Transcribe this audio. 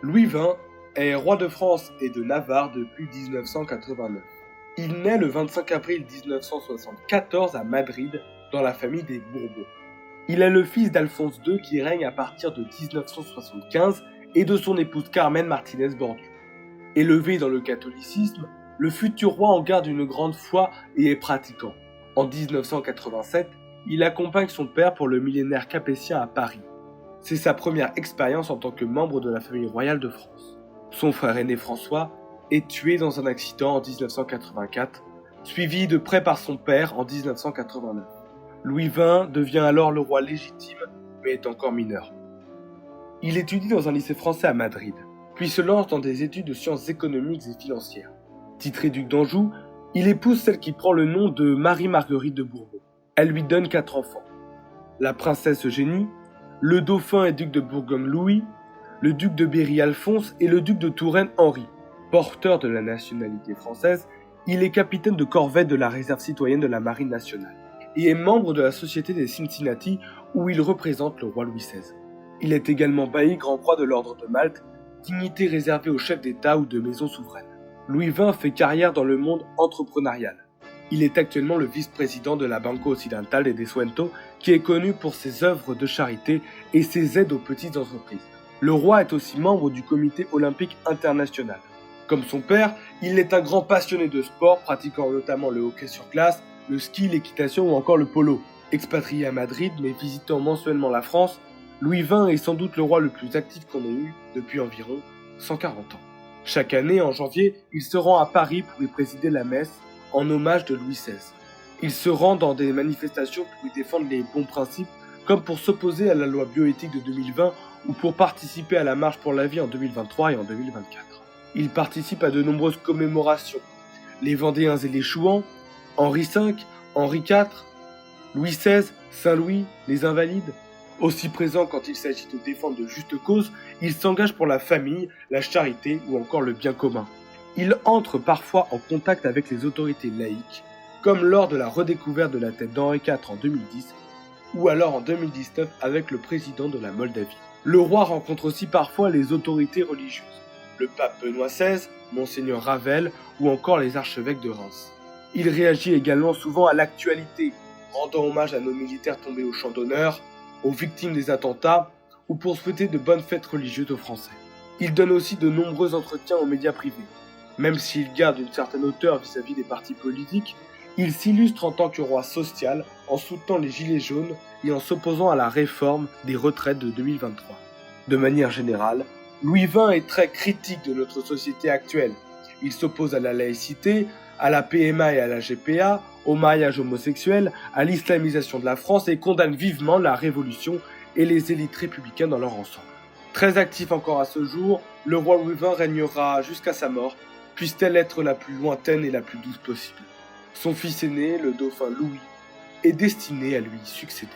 Louis XX est roi de France et de Navarre depuis 1989. Il naît le 25 avril 1974 à Madrid, dans la famille des Bourbons. Il est le fils d'Alphonse II qui règne à partir de 1975 et de son épouse Carmen Martínez Bordiú. Élevé dans le catholicisme, le futur roi en garde une grande foi et est pratiquant. En 1987, il accompagne son père pour le millénaire capétien à Paris. C'est sa première expérience en tant que membre de la famille royale de France. Son frère aîné François est tué dans un accident en 1984, suivi de près par son père en 1989. Louis XX devient alors le roi légitime, mais est encore mineur. Il étudie dans un lycée français à Madrid, puis se lance dans des études de sciences économiques et financières. Titré duc d'Anjou, il épouse celle qui prend le nom de Marie-Marguerite de Bourbon. Elle lui donne 4 enfants. La princesse Eugénie, le dauphin et duc de Bourgogne Louis, le duc de Berry Alphonse et le duc de Touraine Henri. Porteur de la nationalité française, il est capitaine de corvette de la réserve citoyenne de la Marine nationale et est membre de la Société des Cincinnati où il représente le roi Louis XVI. Il est également bailli grand croix de l'ordre de Malte, dignité réservée aux chefs d'État ou de maison souveraine. Louis XX fait carrière dans le monde entrepreneurial. Il est actuellement le vice-président de la Banco Occidental de Descuento, qui est connu pour ses œuvres de charité et ses aides aux petites entreprises. Le roi est aussi membre du Comité olympique international. Comme son père, il est un grand passionné de sport, pratiquant notamment le hockey sur glace, le ski, l'équitation ou encore le polo. Expatrié à Madrid, mais visitant mensuellement la France, Louis XX est sans doute le roi le plus actif qu'on ait eu depuis environ 140 ans. Chaque année, en janvier, il se rend à Paris pour y présider la messe en hommage de Louis XVI. Il se rend dans des manifestations pour y défendre les bons principes, comme pour s'opposer à la loi bioéthique de 2020 ou pour participer à la marche pour la vie en 2023 et en 2024. Il participe à de nombreuses commémorations. Les Vendéens et les Chouans, Henri V, Henri IV, Louis XVI, Saint-Louis, les Invalides. Aussi présent quand il s'agit de défendre de justes causes, il s'engage pour la famille, la charité ou encore le bien commun. Il entre parfois en contact avec les autorités laïques, comme lors de la redécouverte de la tête d'Henri IV en 2010, ou alors en 2019 avec le président de la Moldavie. Le roi rencontre aussi parfois les autorités religieuses, le pape Benoît XVI, Monseigneur Ravel ou encore les archevêques de Reims. Il réagit également souvent à l'actualité, rendant hommage à nos militaires tombés au champ d'honneur, aux victimes des attentats ou pour souhaiter de bonnes fêtes religieuses aux Français. Il donne aussi de nombreux entretiens aux médias privés. Même s'il garde une certaine hauteur vis-à-vis des partis politiques, il s'illustre en tant que roi social en soutenant les Gilets jaunes et en s'opposant à la réforme des retraites de 2023. De manière générale, Louis XX est très critique de notre société actuelle. Il s'oppose à la laïcité, à la PMA et à la GPA, au mariage homosexuel, à l'islamisation de la France et condamne vivement la révolution et les élites républicaines dans leur ensemble. Très actif encore à ce jour, le roi Louis XX régnera jusqu'à sa mort, puisse-t-elle être la plus lointaine et la plus douce possible. Son fils aîné, le dauphin Louis, est destiné à lui succéder.